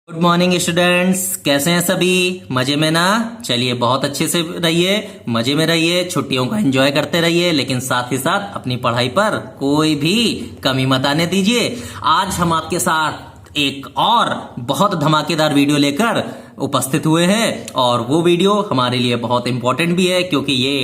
Good morning students, कैसे हैं सभी? मजे में ना? चलिए, बहुत अच्छे से रहिए, मजे में रहिए, छुट्टियों का एंजॉय करते रहिए, लेकिन साथ ही साथ अपनी पढ़ाई पर कोई भी कमी मत आने दीजिए। आज हम आपके साथ एक और बहुत धमाकेदार वीडियो लेकर उपस्थित हुए हैं और वो वीडियो हमारे लिए बहुत इंपॉर्टेंट भी है क्योंकि ये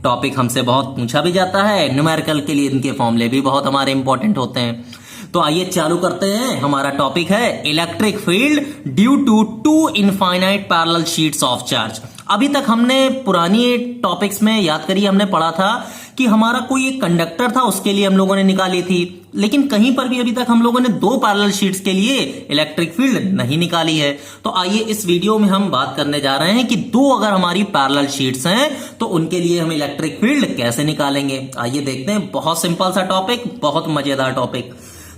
टॉपिक हमसे बहुत पूछा भी जाता है। न्यूमेरिकल के लिए इनके फॉर्मूले भी बहुत हमारे इंपॉर्टेंट होते हैं। तो आइए चालू करते हैं। हमारा टॉपिक है electric field due to two infinite parallel sheets of charge. अभी तक हमने पुरानी टॉपिक्स में याद करिए, हमने पढ़ा था कि हमारा कोई एक कंडक्टर था, उसके लिए हम लोगों ने निकाली थी, लेकिन कहीं पर भी अभी तक हम लोगों ने दो पैरेलल शीट्स के लिए इलेक्ट्रिक फील्ड नहीं निकाली है। तो आइए इस वीडियो में हम बात करने जा रहे हैं कि दो अगर हमारी पैरेलल शीट्स हैं तो उनके लिए हम इलेक्ट्रिक फील्ड कैसे निकालेंगे। आइए देखते हैं, बहुत सिंपल सा टॉपिक, बहुत मजेदार टॉपिक।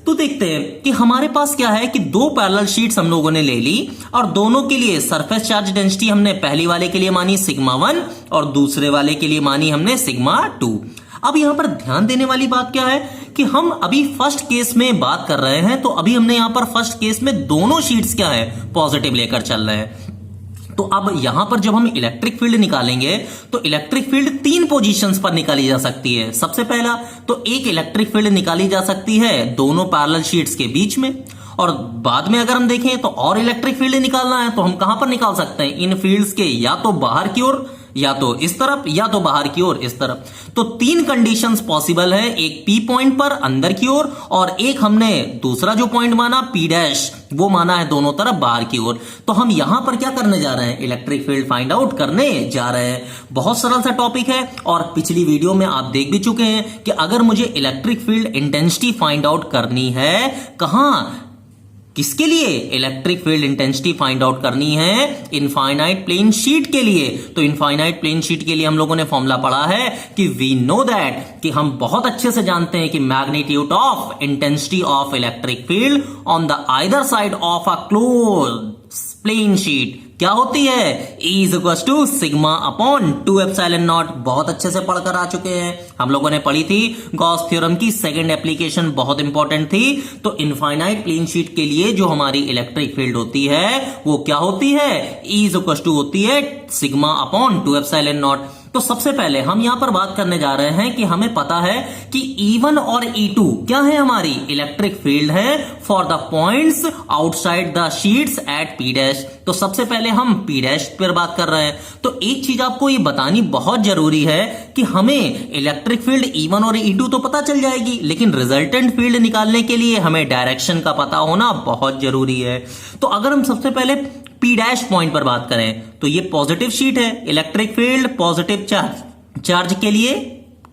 तो देखते हैं कि हमारे पास क्या है कि दो पैरेलल शीट्स हम लोगों ने ले ली और दोनों के लिए सरफेस चार्ज डेंसिटी हमने पहली वाले के लिए मानी सिग्मा 1 और दूसरे वाले के लिए मानी हमने सिग्मा 2। अब यहां पर ध्यान देने वाली बात क्या है कि हम अभी फर्स्ट केस में बात कर रहे हैं, तो अभी हमने यहां पर फर्स्ट केस में दोनों शीट्स क्या है, पॉजिटिव लेकर चल रहे हैं। तो अब यहां पर जब हम इलेक्ट्रिक फील्ड निकालेंगे तो इलेक्ट्रिक फील्ड तीन पोजीशंस पर निकाली जा सकती है। सबसे पहला तो एक इलेक्ट्रिक फील्ड निकाली जा सकती है दोनों पैरेलल शीट्स के बीच में, और बाद में अगर हम देखें तो और इलेक्ट्रिक फील्ड निकालना है तो हम कहां पर निकाल सकते हैं, इन फील्ड्स के या तो बाहर की ओर, या तो इस तरफ, या तो बाहर की ओर इस तरफ। तो तीन कंडीशंस पॉसिबल है, एक पी पॉइंट पर अंदर की ओर और एक हमने दूसरा जो पॉइंट माना पी डैश, वो माना है दोनों तरफ बाहर की ओर। तो हम यहां पर क्या करने जा रहे हैं, इलेक्ट्रिक फील्ड फाइंड आउट करने जा रहे हैं। बहुत सरल सा टॉपिक है और पिछली वीडियो में आप देख भी चुके हैं कि अगर मुझे electric field intensity find out करनी है, कहां, किसके लिए, electric field intensity find out करनी है इनफाइनाइट प्लेन शीट के लिए। तो इनफाइनाइट प्लेन शीट के लिए हम लोगों ने फॉर्मूला पढ़ा है कि वी नो दैट, कि हम बहुत अच्छे से जानते हैं कि magnitude of intensity of electric field on the either side of a closed plane sheet क्या होती है, E is equal to sigma upon 2 epsilon naught. बहुत अच्छे से पढ़कर आ चुके हैं, हम लोगों ने पढ़ी थी गॉस थ्योरम की सेकंड एप्लीकेशन, बहुत इंपॉर्टेंट थी। तो इनफाइनाइट प्लेन शीट के लिए जो हमारी इलेक्ट्रिक फील्ड होती है वो क्या होती है, E इज इक्वल टू होती है सिग्मा अपॉन 2 एप्सिलॉन नॉट। तो सबसे पहले हम यहां पर बात करने जा रहे हैं कि हमें पता है कि E1 और E2 क्या है, हमारी इलेक्ट्रिक फील्ड है for the points outside the sheets at P dash. तो सबसे पहले हम P डैश पर बात कर रहे हैं। तो एक चीज आपको ये बतानी बहुत जरूरी है कि हमें इलेक्ट्रिक फील्ड E1 और E2 तो पता चल जाएगी, लेकिन रिजल्टेंट फील्ड निकालने के लिए हमें डायरेक्शन का पता होना बहुत जरूरी है। तो अगर हम सबसे पहले P डैश पॉइंट पर बात करें तो ये पॉजिटिव शीट है, इलेक्ट्रिक फील्ड पॉजिटिव चार्ज के लिए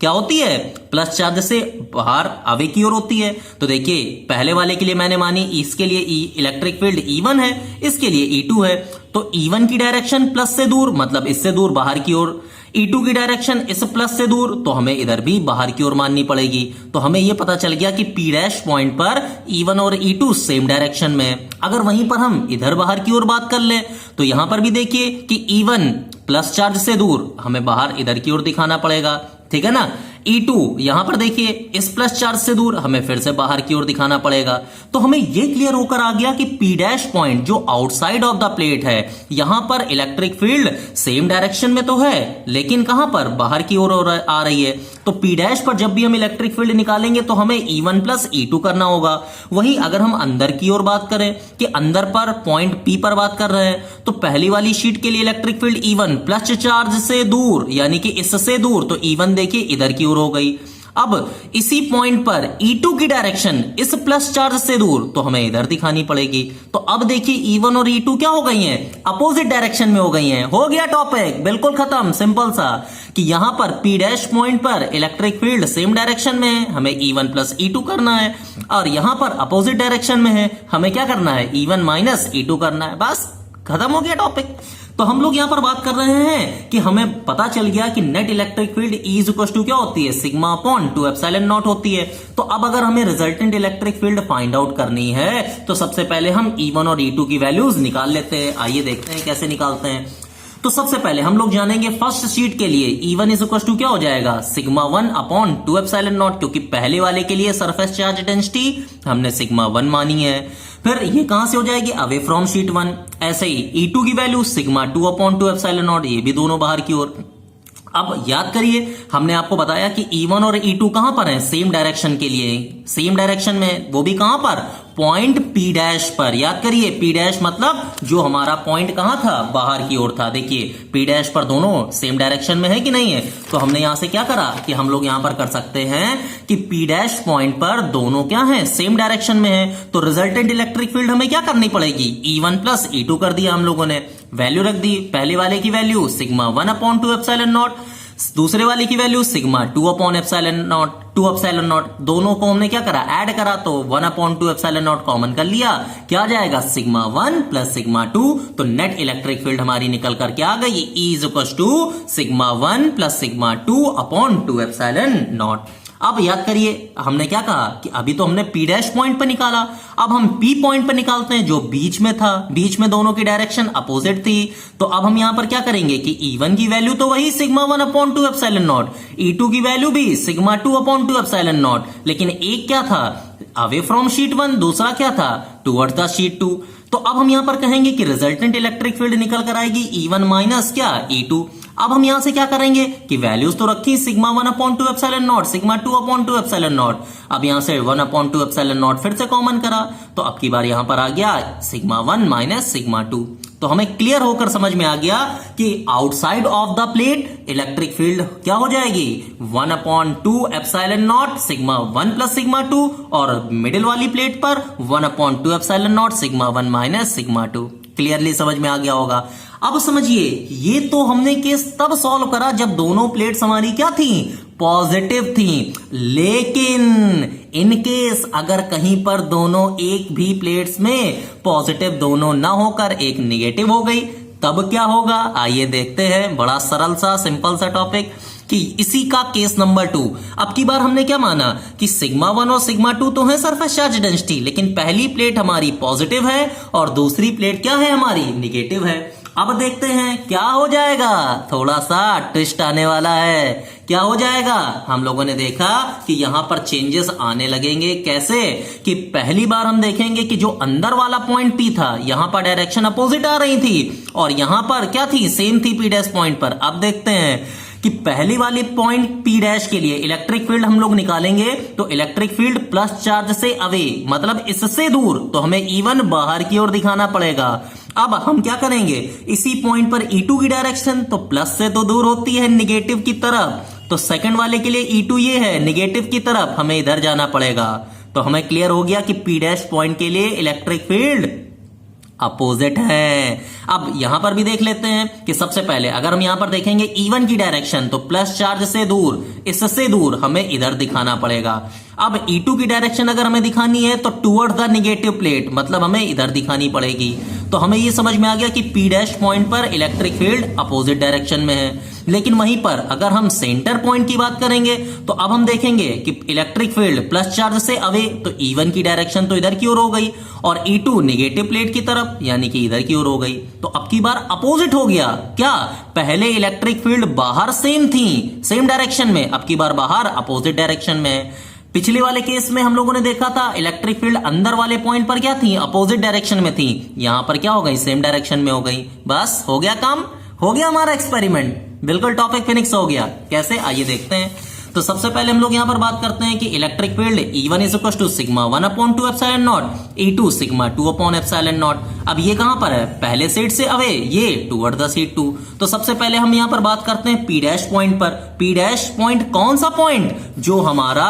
क्या होती है, प्लस चार्ज से बाहर आगे की ओर होती है। तो देखिए पहले वाले के लिए मैंने मानी, इसके लिए इलेक्ट्रिक फील्ड E1 है, इसके लिए E2 है। तो E1 की डायरेक्शन प्लस से दूर, मतलब इससे दूर बाहर की ओर, E2 की डायरेक्शन इस प्लस से दूर, तो हमें इधर भी बाहर की ओर माननी पड़ेगी। तो हमें यह पता चल गया कि P डैश पॉइंट पर E1 और E2 सेम डायरेक्शन में है। अगर वहीं पर हम इधर बाहर की ओर बात कर ले तो यहां पर भी देखिए कि E1 प्लस चार्ज से दूर, हमें बाहर इधर की ओर दिखाना पड़ेगा, ठीक है ना। E2 यहां पर देखिए इस प्लस चार्ज से दूर, हमें फिर से बाहर की ओर दिखाना पड़ेगा। तो हमें यह क्लियर होकर आ गया कि P डैश पॉइंट जो आउटसाइड ऑफ द प्लेट है, यहां पर इलेक्ट्रिक फील्ड सेम डायरेक्शन में तो है, लेकिन कहां पर, बाहर की ओर आ रही है। तो P डैश पर जब भी हम इलेक्ट्रिक फील्ड निकालेंगे तो हमें E1 प्लस E2 करना होगा। वही अगर हम अंदर की ओर बात करें कि अंदर पर पॉइंट P पर बात कर रहे हैं, तो पहली वाली शीट के लिए electric field E1 plus charge से दूर, यानी कि इससे दूर, तो E1 देखिए इधर की ओर हो गई। अब इसी पॉइंट पर E2 की डायरेक्शन इस प्लस चार्ज से दूर, तो हमें इधर दिखानी पड़ेगी। तो अब देखिए E1 और E2 क्या हो गई हैं, अपोजिट डायरेक्शन में हो गई हैं। हो गया टॉपिक, बिल्कुल खत्म, सिंपल सा, कि यहां पर P डैश पॉइंट पर इलेक्ट्रिक फील्ड सेम डायरेक्शन में है, हमें E1 प्लस E2 करना है, और यहां पर अपोजिट डायरेक्शन में है, हमें क्या करना है, E1 माइनस E2 करना है। बस खत्म हो गया टॉपिक। तो हम लोग यहां पर बात कर रहे हैं कि हमें पता चल गया कि net electric field E is equal to क्या होती है, सिग्मा अपॉन 2 एप्सिलॉन नॉट होती है। तो अब अगर हमें resultant electric field find out करनी है तो सबसे पहले हम E1 और E2 की वैल्यूज निकाल लेते हैं। आइए देखते हैं कैसे निकालते हैं। तो सबसे पहले हम लोग जानेंगे फर्स्ट शीट के लिए E1 इज इक्वल टू क्या हो जाएगा, सिग्मा 1 अपॉन 2 एप्सिलॉन नॉट, क्योंकि पहले वाले के लिए सरफेस चार्ज डेंसिटी हमने सिग्मा 1 मानी है। फिर ये कहां से हो जाएगी, अवे फ्रॉम शीट 1। ऐसे ही E2 की value sigma 2 upon 2 epsilon not, ये भी दोनों बाहर की ओर। अब याद करिए हमने आपको बताया कि E1 और E2 कहां पर हैं, सेम डायरेक्शन के लिए, सेम डायरेक्शन में, वो भी कहां पर, पॉइंट P डैश पर। याद करिए P डैश मतलब जो हमारा पॉइंट कहां था, बाहर की ओर था। देखिए P डैश पर दोनों सेम डायरेक्शन में है कि नहीं है, तो हमने यहां से क्या करा कि हम लोग यहां पर कर सकते हैं कि P डैश पॉइंट पर दोनों क्या है, सेम डायरेक्शन में है। तो रिजल्टेंट इलेक्ट्रिक फील्ड हमें क्या करनी पड़ेगी, E1 प्लस E2 कर दिया हम लोगों ने, वैल्यू रख दी। पहले वाले की value sigma 1 upon 2 epsilon not, दूसरे वाले की value sigma 2 upon epsilon not, 2 epsilon not, दोनों को हमने क्या करा, ऐड करा, तो 1 अपॉन 2 एप्सिलॉन नॉट कॉमन कर लिया, क्या आ जाएगा, सिग्मा 1 प्लस सिग्मा 2। तो नेट इलेक्ट्रिक फील्ड हमारी निकल करके आ गई, E is equal to sigma 1 plus sigma 2 upon 2 epsilon naught. अब याद करिए हमने क्या कहा कि अभी तो हमने P डैश पॉइंट पर निकाला, अब हम P पॉइंट पर निकालते हैं जो बीच में था, बीच में दोनों की डायरेक्शन अपोजिट थी। तो अब हम यहां पर क्या करेंगे कि E1 की वैल्यू तो वही sigma 1 upon 2 epsilon naught, E2 की वैल्यू भी सिग्मा 2 अपॉन 2 एप्सिलॉन नॉट, लेकिन एक क्या था, अवे फ्रॉम शीट 1, दूसरा क्या था, टुवर्ड्स द शीट 2। तो अब हम यहां पर कहेंगे कि रिजल्टेंट इलेक्ट्रिक फील्ड निकल कर आएगी E1 माइनस क्या, E2। अब हम यहां से क्या करेंगे कि वैल्यूज तो रखी sigma 1 upon 2 epsilon naught, sigma 2 upon 2 epsilon naught. अब यहां से 1 अपॉन 2 एप्सिलॉन नॉट फिर से कॉमन करा, तो अब की बार यहां पर आ गया सिग्मा 1 माइनस सिग्मा 2। तो हमें क्लियर होकर समझ में आ गया कि outside of the plate electric field क्या हो जाएगी, 1 upon 2 epsilon naught sigma 1 plus sigma 2, और मिडिल वाली प्लेट पर 1 upon 2 epsilon naught sigma 1 minus sigma 2। Clearly समझ में आ गया होगा। अब समझिए ये तो हमने केस तब सॉल्व करा जब दोनों प्लेट्स हमारी क्या थी, पॉजिटिव थी। लेकिन इन केस अगर कहीं पर दोनों एक भी प्लेट्स में पॉजिटिव दोनों ना होकर एक निगेटिव हो गई, तब क्या होगा, आइए देखते हैं। बड़ा सरल सा सिंपल सा टॉपिक कि इसी का केस नंबर 2। अब की बार हमने क्या माना कि सिग्मा 1 और सिग्मा 2 तो है सरफेस चार्ज डेंसिटी, लेकिन पहली प्लेट हमारी पॉजिटिव है और दूसरी प्लेट क्या है हमारी, निगेटिव है। अब देखते हैं क्या हो जाएगा, थोड़ा सा ट्विस्ट आने वाला है। क्या हो जाएगा, हम लोगों ने देखा कि यहां पर चेंजेस आने लगेंगे। कैसे कि पहली बार हम देखेंगे कि जो अंदर वाला पॉइंट P था, यहां पर डायरेक्शन अपोजिट आ रही थी और यहां पर क्या थी, सेम थी P डैश पॉइंट पर। अब देखते हैं कि पहली वाली पॉइंट P डैश के लिए इलेक्ट्रिक फील्ड हम लोग निकालेंगे, तो इलेक्ट्रिक फील्ड प्लस चार्ज से अवे, मतलब इससे दूर, तो हमें E1 बाहर की ओर दिखाना पड़ेगा। अब हम क्या करेंगे, इसी पॉइंट पर E2 की डायरेक्शन तो प्लस से तो दूर होती है निगेटिव की तरफ, तो सेकंड वाले के लिए E2 ये है निगेटिव की तरफ, हमें इधर जाना पड़ेगा। तो हमें क्लियर हो गया कि P डैश पॉइंट के लिए इलेक्ट्रिक फील्ड अपोजिट है। अब यहां पर भी देख लेते हैं कि सबसे पहले अगर हम यहां पर देखेंगे E1 की डायरेक्शन तो प्लस चार्ज से दूर, इससे दूर हमें इधर दिखाना पड़ेगा। अब E2 की डायरेक्शन अगर हमें दिखानी है तो टुवर्ड्स द नेगेटिव प्लेट, मतलब हमें इधर दिखानी पड़ेगी। तो हमें ये समझ में आ गया कि P डैश पॉइंट पर इलेक्ट्रिक फील्ड अपोजिट डायरेक्शन में है। लेकिन वहीं पर अगर हम सेंटर पॉइंट की बात करेंगे तो अब हम देखेंगे कि इलेक्ट्रिक फील्ड प्लस चार्ज से अवे, तो E1 की डायरेक्शन तो इधर की ओर हो गई और E2 नेगेटिव प्लेट की तरफ, यानी कि इधर की ओर हो गई। तो अब की बार अपोजिट हो गया। क्या, पहले इलेक्ट्रिक फील्ड बाहर सेम थी, सेम डायरेक्शन में, अब की बार बाहर अपोजिट डायरेक्शन में। पिछले वाले केस में हम लोगों ने देखा था इलेक्ट्रिक फील्ड अंदर वाले पॉइंट पर क्या थी, अपोजिट डायरेक्शन में थी, यहां पर क्या हो गई, सेम डायरेक्शन में हो गई। बस हो गया काम, हो गया हमारा एक्सपेरिमेंट, बिल्कुल टॉपिक फिनिक्स हो गया। कैसे, आइए देखते हैं। तो सबसे पहले हम लोग यहां पर बात करते हैं कि electric field E1 is equal to sigma 1 upon 2 epsilon naught, E2 sigma 2 upon epsilon naught. अब ये कहां पर है, पहले सेट से अवे, ये टुवर्ड द सीट 2। तो सबसे पहले हम यहां पर बात करते हैं P डैश पॉइंट पर। P डैश पॉइंट कौन सा पॉइंट, जो हमारा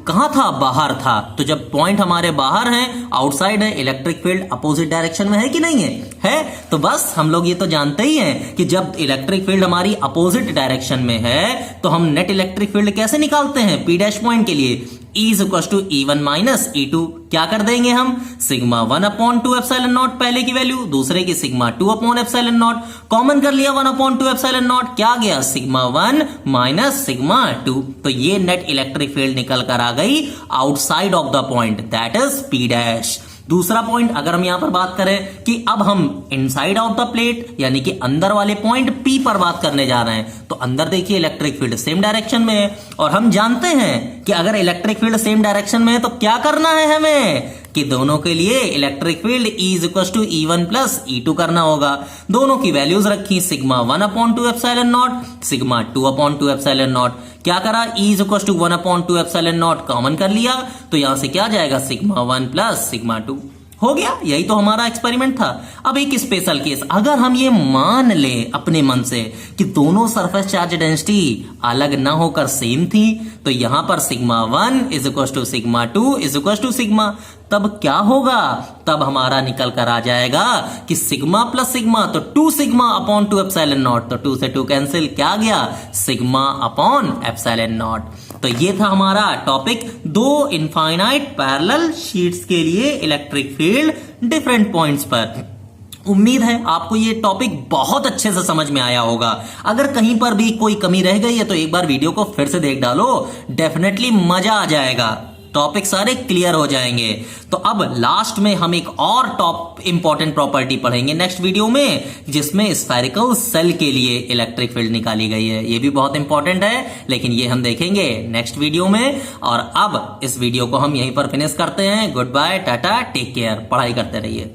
कहां था, बाहर था। तो जब पॉइंट हमारे बाहर है, आउटसाइड है, इलेक्ट्रिक फील्ड अपोजिट डायरेक्शन में है कि नहीं है? तो बस हम लोग ये तो जानते ही हैं कि जब इलेक्ट्रिक फील्ड हमारी अपोजिट डायरेक्शन में है तो हम नेट इलेक्ट्रिक फील्ड कैसे निकालते हैं P डैश पॉइंट के लिए, E is equal to E1 minus E2। क्या कर देंगे हम, सिग्मा 1 अपॉन 2 एप्सिलॉन नॉट पहले की वैल्यू, दूसरे की sigma 2 upon epsilon naught, common कर लिया 1 अपॉन 2 एप्सिलॉन नॉट, क्या गया, सिग्मा 1 माइनस सिग्मा 2। तो ये नेट इलेक्ट्रिक फील्ड निकल कर आ गई outside of the point, that is P dash. दूसरा पॉइंट अगर हम यहां पर बात करें कि अब हम इनसाइड ऑफ द प्लेट यानी कि अंदर वाले पॉइंट P पर बात करने जा रहे हैं, तो अंदर देखिए इलेक्ट्रिक फील्ड सेम डायरेक्शन में है और हम जानते हैं कि अगर इलेक्ट्रिक फील्ड सेम डायरेक्शन में है तो क्या करना है हमें कि दोनों के लिए electric field E is equal to E1 plus E2 करना होगा। दोनों की वैल्यूज रखी, sigma 1/2 epsilon naught, sigma 2/2 epsilon naught. क्या करा, E is equal to 1/2 epsilon naught common कर लिया, तो यहां से क्या आ जाएगा, सिग्मा 1 प्लस सिग्मा 2 हो गया। यही तो हमारा एक्सपेरिमेंट था। अब एक स्पेशल केस, अगर हम ये मान ले अपने मन से कि दोनों सरफेस चार्ज डेंसिटी अलग ना होकर सेम थी, तो यहां पर sigma 1 is equal to sigma 2 is equal to sigma, तब क्या होगा, तब हमारा निकल कर आ जाएगा कि सिग्मा प्लस सिग्मा तो 2 सिग्मा अपॉन 2 एप्सिलॉन नॉट, तो 2 से 2 कैंसिल, क्या गया, सिग्मा अपॉन एप्सिलॉन नॉट। तो ये था हमारा टॉपिक, दो इनफाइनाइट पैरेलल शीट्स के लिए इलेक्ट्रिक फील्ड डिफरेंट पॉइंट्स पर। उम्मीद है आपको ये टॉपिक बहुत अच्छे से समझ में आया होगा। अगर कहीं पर भी कोई कमी रह गई है तो एक बार वीडियो को फिर से देख डालो, डेफिनेटली मजा आ जाएगा, टॉपिक सारे क्लियर हो जाएंगे। तो अब लास्ट में हम एक और टॉप इंपॉर्टेंट प्रॉपर्टी पढ़ेंगे नेक्स्ट वीडियो में, जिसमें स्फेरिकल सेल के लिए इलेक्ट्रिक फील्ड निकाली गई है। ये भी बहुत इंपॉर्टेंट है, लेकिन ये हम देखेंगे नेक्स्ट वीडियो में। और अब इस वीडियो को हम यहीं पर फिनिश करते हैं। Goodbye, tata, take care, पढ़ाई करते रहिए।